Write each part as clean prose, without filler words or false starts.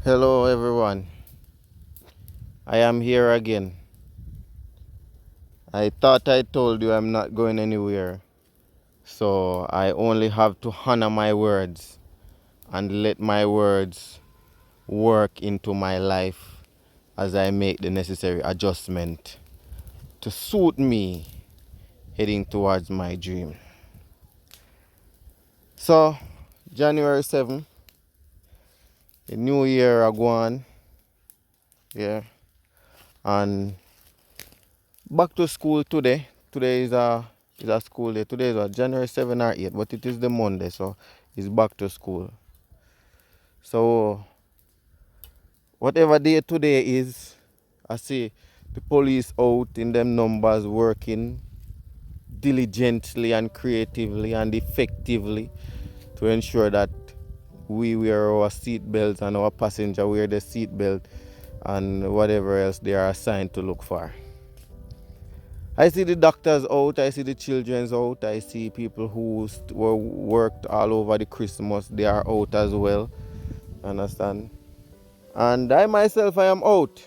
Hello everyone, I am here again. I thought I told you I'm not going anywhere, so I only have to honor my words and let my words work into my life as I make the necessary adjustment to suit me heading towards my dream. So, January 7th, the new year are gone, yeah, and back to school today. Today is a school day. Today is January 7 or 8, but it is the Monday, so it's back to school. So whatever day today is, I see the police out in them numbers working diligently and creatively and effectively to ensure that we wear our seat belts and our passenger wear the seat belt and whatever else they are assigned to look for. I see the doctors out, I see the children's out, I see people who were worked all over the Christmas, they are out as well, understand? And I myself, I am out.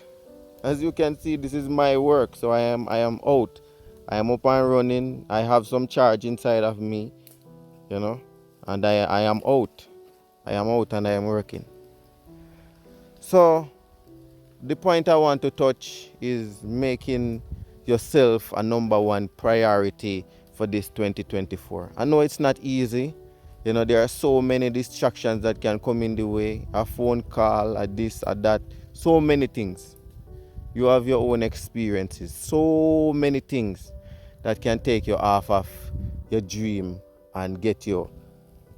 As you can see, this is my work, so I am out. I am up and running, I have some charge inside of me, you know, and I am out. I am out and I am working. So the point I want to touch is making yourself a number one priority for this 2024. I know it's not easy. You know, there are so many distractions that can come in the way. A phone call, a this, a that, so many things. You have your own experiences, so many things that can take you off of your dream and get you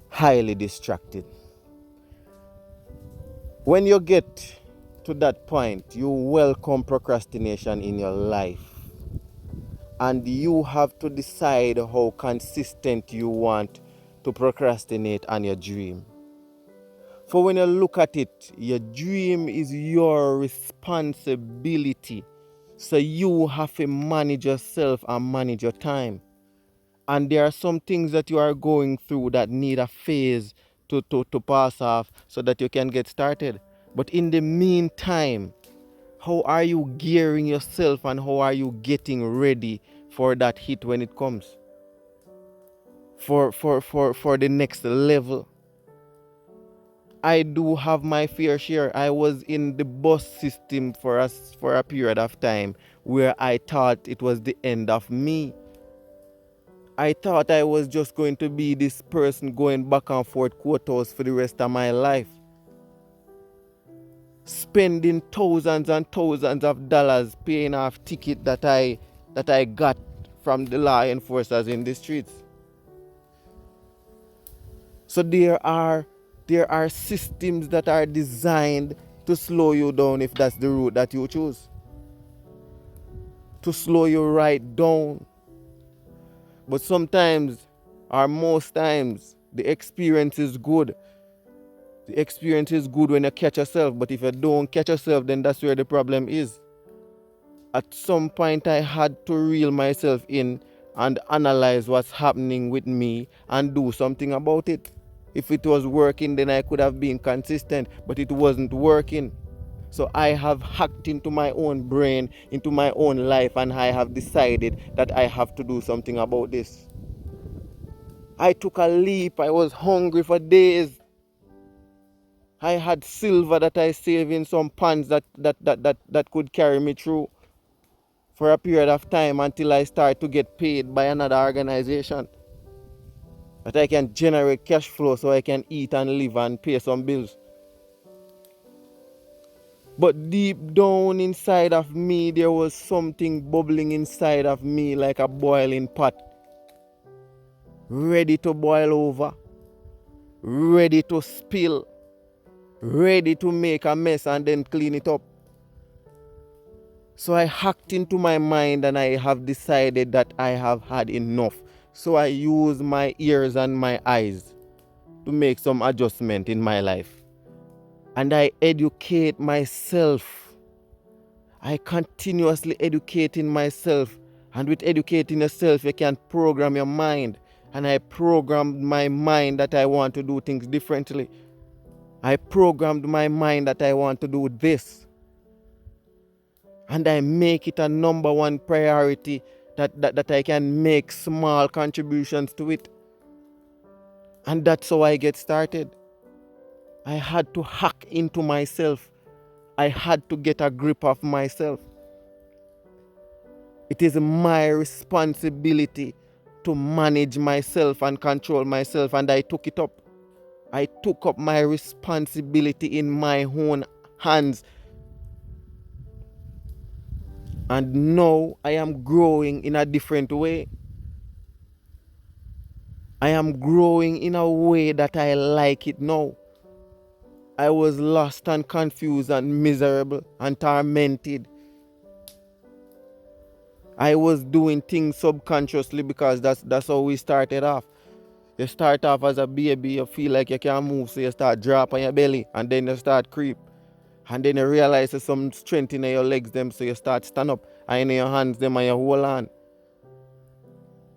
highly distracted. When you get to that point, you welcome procrastination in your life. And you have to decide how consistent you want to procrastinate on your dream. For when you look at it, your dream is your responsibility. So you have to manage yourself and manage your time. And there are some things that you are going through that need a phase to pass off so that you can get started. But in the meantime, how are you gearing yourself and how are you getting ready for that hit when it comes? For the next level. I do have my fair share. I was in the bus system for a period of time where I thought it was the end of me. I thought I was just going to be this person going back and forth courthouse for the rest of my life, spending thousands and thousands of dollars paying off ticket that I got from the law enforcers in the streets. So there are systems that are designed to slow you down if that's the route that you choose. To slow you right down. But sometimes, or most times, the experience is good. The experience is good when you catch yourself, but if you don't catch yourself, then that's where the problem is. At some point, I had to reel myself in and analyze what's happening with me and do something about it. If it was working, then I could have been consistent, but it wasn't working. So I have hacked into my own brain, into my own life, and I have decided that I have to do something about this. I took a leap. I was hungry for days. I had silver that I saved in some pans that could carry me through for a period of time until I start to get paid by another organization. That I can generate cash flow so I can eat and live and pay some bills. But deep down inside of me, there was something bubbling inside of me like a boiling pot. Ready to boil over. Ready to spill. Ready to make a mess and then clean it up. So I hacked into my mind and I have decided that I have had enough. So I use my ears and my eyes to make some adjustment in my life. And I educate myself. I continuously educating myself. And with educating yourself, you can program your mind. And I programmed my mind that I want to do things differently. I programmed my mind that I want to do this. And I make it a number one priority that I can make small contributions to it. And that's how I get started. I had to hack into myself. I had to get a grip of myself. It is my responsibility to manage myself and control myself, and I took it up. I took up my responsibility in my own hands. And now I am growing in a different way. I am growing in a way that I like it now. I was lost and confused and miserable and tormented. I was doing things subconsciously because that's how we started off. You start off as a baby, you feel like you can't move, so you start drop on your belly, and then you start creep. And then you realize there's some strength in your legs them, so you start stand up, and in your hands them and you hold on.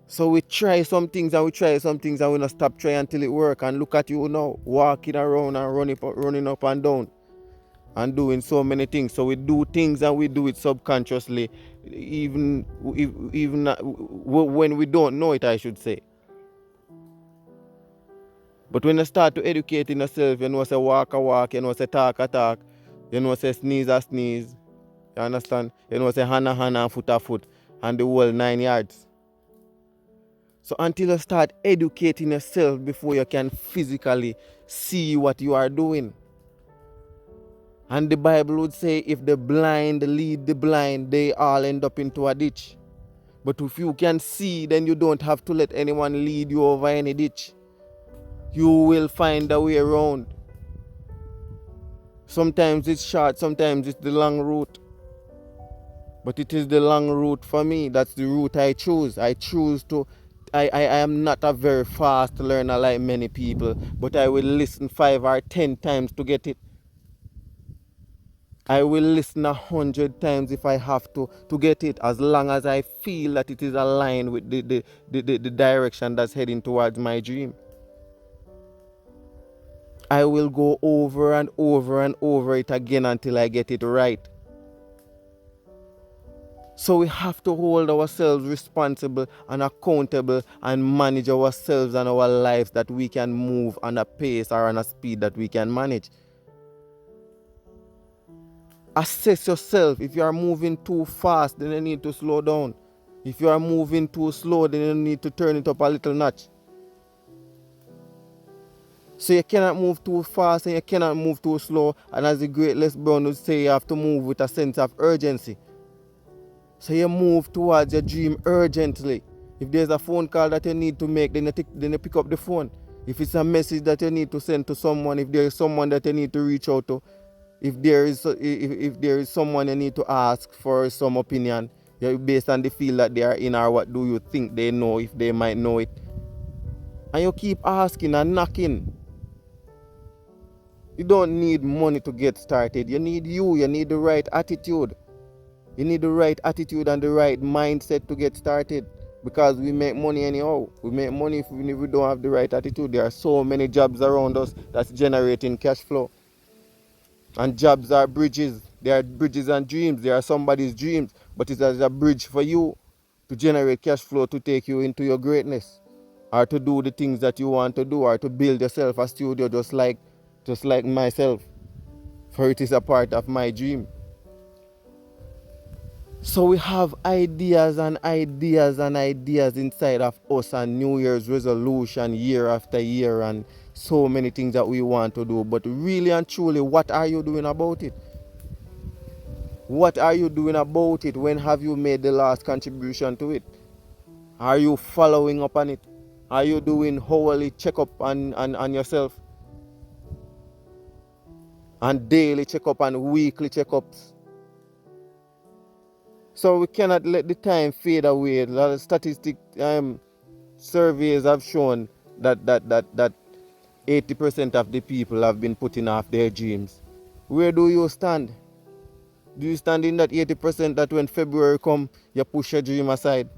So we try some things and we not stop trying until it work. And look at you now, walking around and running up and down and doing so many things. So we do things and we do it subconsciously, even when we don't know it, I should say. But when you start to educate in yourself, you know say walk a walk, you know say talk a talk, you know say sneeze a sneeze, you understand? You know say hand a hand and foot a foot, and the whole 9 yards. So until you start educating yourself before you can physically see what you are doing. And the Bible would say if the blind lead the blind, they all end up into a ditch. But if you can see, then you don't have to let anyone lead you over any ditch. You will find a way around. Sometimes it's short, sometimes it's the long route. But it is the long route for me. That's the route I choose. I am not a very fast learner like many people, but I will listen 5 or 10 times to get it. I will listen 100 times if I have to get it, as long as I feel that it is aligned with the direction that's heading towards my dream. I will go over and over and over it again until I get it right. So we have to hold ourselves responsible and accountable and manage ourselves and our lives, that we can move on a pace or on a speed that we can manage. Assess yourself. If you are moving too fast, then you need to slow down. If you are moving too slow, then you need to turn it up a little notch. So you cannot move too fast and you cannot move too slow. And as the great Les Brown would say, you have to move with a sense of urgency. So you move towards your dream urgently. If there's a phone call that you need to make, then you pick up the phone. If it's a message that you need to send to someone, if there is someone that you need to reach out to, if there is someone you need to ask for some opinion, based on the field that they are in, or what do you think they know, if they might know it. And you keep asking and knocking. You don't need money to get started. You need the right attitude. You need the right attitude and the right mindset to get started. Because we make money anyhow. We make money if we don't have the right attitude. There are so many jobs around us that's generating cash flow. And jobs are bridges. They are bridges and dreams. They are somebody's dreams. But it's a bridge for you to generate cash flow to take you into your greatness. Or to do the things that you want to do. Or to build yourself a studio just like myself. For it is a part of my dream. So we have ideas and ideas and ideas inside of us, and New Year's resolution year after year, and so many things that we want to do. But really and truly, what are you doing about it? What are you doing about it? When have you made the last contribution to it? Are you following up on it? Are you doing hourly checkup on yourself? And daily checkup and weekly checkups? So we cannot let the time fade away. A lot of statistic surveys have shown that 80% of the people have been putting off their dreams. Where do you stand? Do you stand in that 80% that when February come, you push your dream aside?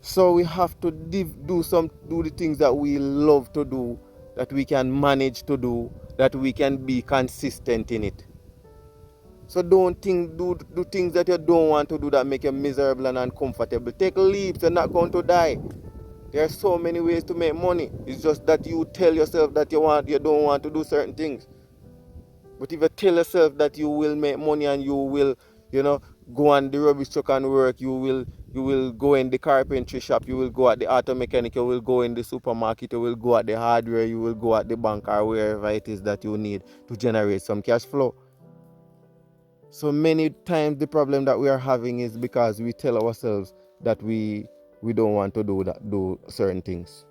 So we have to do the things that we love to do that we can manage to do, that we can be consistent in it. So don't do things that you don't want to do that make you miserable and uncomfortable. Take leaps, you're not going to die. There are so many ways to make money. It's just that you tell yourself that you don't want to do certain things. But if you tell yourself that you will make money and you will, go on the rubbish truck and work, you will go in the carpentry shop, you will go at the auto mechanic, you will go in the supermarket, you will go at the hardware, you will go at the bank or wherever it is that you need to generate some cash flow. So many times the problem that we are having is because we tell ourselves that we don't want to do certain things.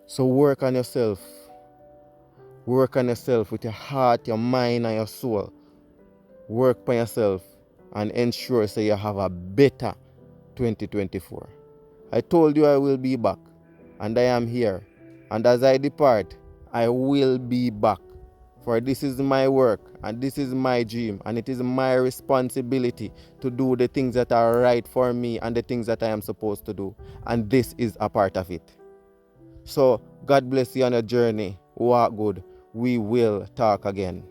So work on yourself. Work on yourself with your heart, your mind, and your soul. Work on yourself and ensure so you have a better 2024. I told you I will be back, and I am here. And as I depart, I will be back. For this is my work, and this is my dream, and it is my responsibility to do the things that are right for me and the things that I am supposed to do. And this is a part of it. So, God bless you on your journey. Walk good. We will talk again.